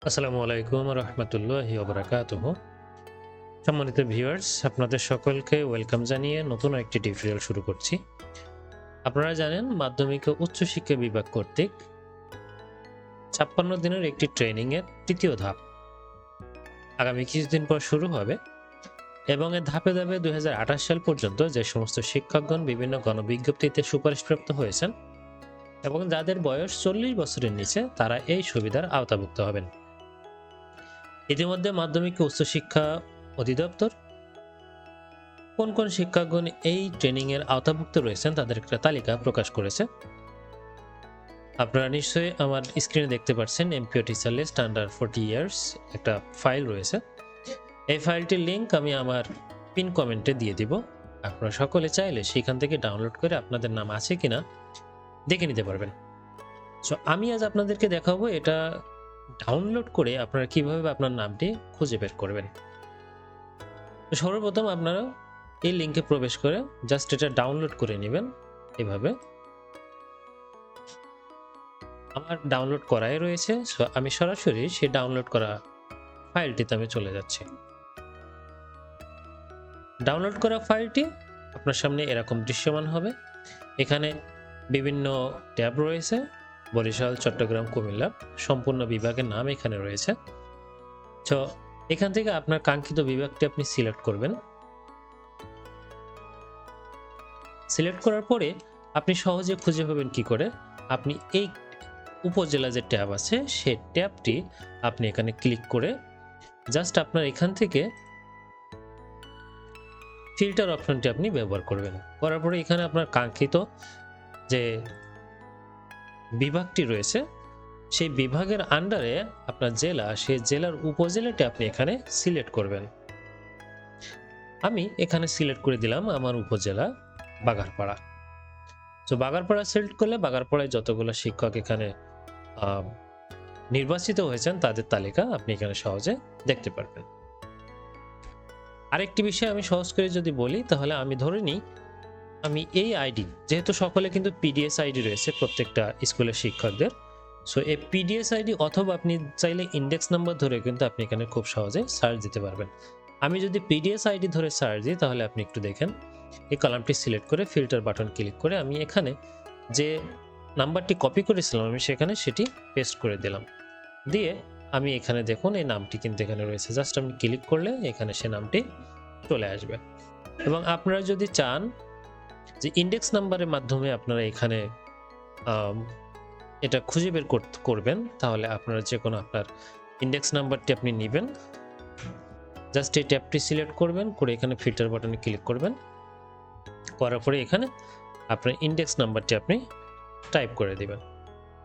আসসালামু আলাইকুম রহমতুল্লাহি ওয়া বারাকাতুহু। সম্মানিত ভিউয়ার্স, আপনাদের সকলকে ওয়েলকাম জানিয়ে নতুন একটি টিউটোরিয়াল শুরু করছি। আপনারা জানেন মাধ্যমিক ও উচ্চশিক্ষা বিভাগ কর্তৃক 56 দিনের একটি ট্রেনিং এর তৃতীয় ধাপ আগামী কিছুদিন পর শুরু হবে এবং এর ধাপে ধাপে 2028 সাল পর্যন্ত যে সমস্ত শিক্ষকগণ বিভিন্ন গণবিজ্ঞপ্তিতে সুপারিশপ্রাপ্ত হয়েছেন এবং যাদের বয়স 40 বছরের নিচে তারা এই সুবিধার আওতাভুক্ত হবেন। ইতিমধ্যে মাধ্যমিক ও উচ্চশিক্ষা অধিদপ্তর কোন কোন শিক্ষকগণ এই ট্রেনিং এর আওতাভুক্ত রয়েছেন তাদের একটা তালিকা প্রকাশ করেছে। আপনারা নিশ্চয়ই আমার স্ক্রিনে দেখতে পাচ্ছেন MPO teacher list under 40 years একটা ফাইল রয়েছে। এই ফাইলটির লিংক আমি আমার পিন কমেন্টে দিয়ে দিব। আপনারা সকলে চাইলে সেখান থেকে ডাউনলোড করে আপনাদের নাম আছে কিনা দেখে নিতে পারবেন। সো আমি আজ আপনাদেরকে দেখাবো এটা ডাউনলোড করে আপনারা কিভাবে আপনার নামটি খুঁজে বের করবেন। সর্বপ্রথম আপনারা এই লিংকে প্রবেশ করে জাস্ট এটা ডাউনলোড করে নেবেন। এভাবে আমার ডাউনলোড করাই রয়েছে, সো আমি সরাসরি সেই ডাউনলোড করা ফাইলটিতে আমি চলে যাচ্ছি। ডাউনলোড করা ফাইলটি আপনার সামনে এরকম দৃশ্যমান হবে। এখানে বিভিন্ন ট্যাব রয়েছে, বরিশাল, চট্টগ্রাম, কুমিল্লা সম্পূর্ণ বিভাগের নাম এখানে রয়েছে। তো এখান থেকে আপনার কাঙ্ক্ষিত বিভাগটি আপনি সিলেক্ট করবেন। সিলেক্ট করার পরে আপনি সহজে খুঁজে পাবেন কি করে, আপনি এই উপজেলা যে ট্যাব আছে সেই ট্যাবটি আপনি এখানে ক্লিক করে জাস্ট আপনার এখান থেকে ফিল্টার অপশনটি আপনি ব্যবহার করবেন। করার পরে এখানে আপনার কাঙ্ক্ষিত যে বিভাগটি রয়েছে সেই বিভাগের আন্ডারে আপনার জেলা, সেই জেলার উপজেলাটি আপনি এখানে সিলেক্ট করবেন। আমি এখানে সিলেক্ট করে দিলাম আমার উপজেলা বাগারপাড়া। তো বাগারপাড়া সিলেক্ট করলে বাগারপাড়ায় যতগুলো শিক্ষক এখানে নির্বাচিত হয়েছেন তাদের তালিকা আপনি এখানে সহজে দেখতে পারবেন। আরেকটি বিষয় আমি সহজ করে যদি বলি তাহলে আমি ধরে নিই আমি এই আইডি, যেহেতু সকলে কিন্তু পিডিএস আইডি রয়েছে প্রত্যেকটা স্কুলের শিক্ষকদের, সো এই পিডিএস আইডি অথবা আপনি চাইলে ইন্ডেক্স নাম্বার ধরে কিন্তু আপনি এখানে খুব সহজে সার্চ দিতে পারবেন। আমি যদি পিডিএস আইডি ধরে সার্চ দিই তাহলে আপনি একটু দেখেন, এই কলামটি সিলেক্ট করে ফিল্টার বাটন ক্লিক করে আমি এখানে যে নাম্বারটি কপি করেছিলাম আমি সেখানে সেটি পেস্ট করে দিলাম। দিয়ে আমি এখানে দেখুন এই নামটি কিন্তু এখানে রয়েছে, জাস্ট আমি ক্লিক করলে এখানে সে নামটি চলে আসবে। এবং আপনারা যদি চান যে ইন্ডেক্স নাম্বারের মাধ্যমে আপনারা এখানে এটা খুঁজে বের করবেন তাহলে আপনারা যে কোনো আপনার ইন্ডেক্স নাম্বারটি আপনি নেবেন, জাস্ট এই ট্যাবটি সিলেক্ট করবেন, করে এখানে ফিল্টার বাটনে ক্লিক করবেন, করার পরে এখানে আপনার ইন্ডেক্স নাম্বারটি আপনি টাইপ করে দিবেন।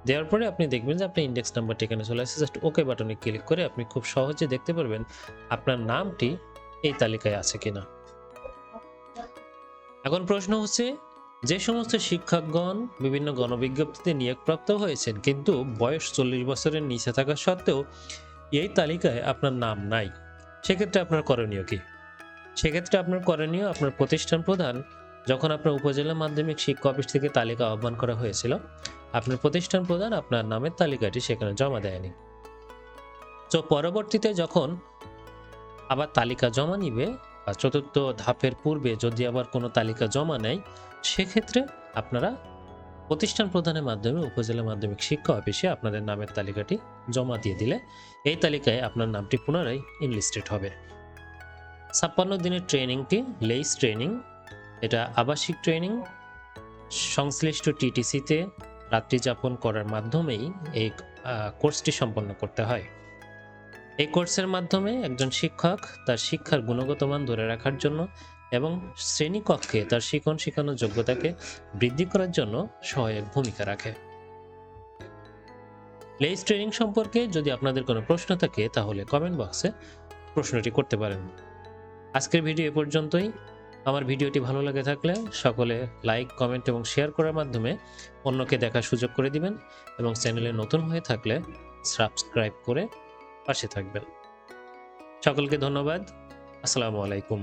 দেওয়ার পরে আপনি দেখবেন যে আপনার ইন্ডেক্স নাম্বারটি এখানে চলে আসছে। জাস্ট ওকে বাটনে ক্লিক করে আপনি খুব সহজে দেখতে পারবেন আপনার নামটি এই তালিকায় আছে কিনা। এখন প্রশ্ন হচ্ছে, যে সমস্ত শিক্ষকগণ বিভিন্ন গণবিজ্ঞপ্তিতে নিয়োগপ্রাপ্ত হয়েছেন কিন্তু বয়স 40 বছরের নিচে থাকা সত্ত্বেও এই তালিকায় আপনার নাম নাই, সেক্ষেত্রে আপনার করণীয় কি? সেক্ষেত্রে আপনার করণীয়, আপনার প্রতিষ্ঠান প্রধান যখন আপনার উপজেলা মাধ্যমিক শিক্ষা অফিস থেকে তালিকা আহ্বান করা হয়েছিল, আপনার প্রতিষ্ঠান প্রধান আপনার নামের তালিকাটি সেখানে জমা দেয়নি। তো পরবর্তীতে যখন আবার তালিকা জমা নিবে বা চতুর্থ ধাপের পূর্বে যদি আবার কোনো তালিকা জমা নেয়, সেক্ষেত্রে আপনারা প্রতিষ্ঠান প্রদানের মাধ্যমে উপজেলা মাধ্যমিক শিক্ষা অফিসে আপনাদের নামের তালিকাটি জমা দিয়ে দিলে এই তালিকায় আপনার নামটি পুনরায় ইনলিস্টেড হবে। 56 দিনের ট্রেনিংটি লেইস ট্রেনিং, এটা আবাসিক ট্রেনিং। সংশ্লিষ্ট টিটিসিতে রাত্রি যাপন করার মাধ্যমেই এই কোর্সটি সম্পন্ন করতে হয়। এই কোর্সের মাধ্যমে একজন শিক্ষক তার শিক্ষার গুণগত মান ধরে রাখার জন্য এবং শ্রেণীকক্ষে তার শিক্ষণ শেখানোর যোগ্যতাকে বৃদ্ধি করার জন্য সহায়ক ভূমিকা রাখে। লেইস ট্রেনিং সম্পর্কে যদি আপনাদের কোনো প্রশ্ন থাকে তাহলে কমেন্ট বক্সে প্রশ্নটি করতে পারেন। আজকের ভিডিও এ পর্যন্তই। আমার ভিডিওটি ভালো লাগে থাকলে সকলে লাইক, কমেন্ট এবং শেয়ার করার মাধ্যমে অন্যকে দেখার সুযোগ করে দিবেন এবং চ্যানেলে নতুন হয়ে থাকলে সাবস্ক্রাইব করে পাশে থাকবেন। সকলকে ধন্যবাদ। আসসালামু আলাইকুম।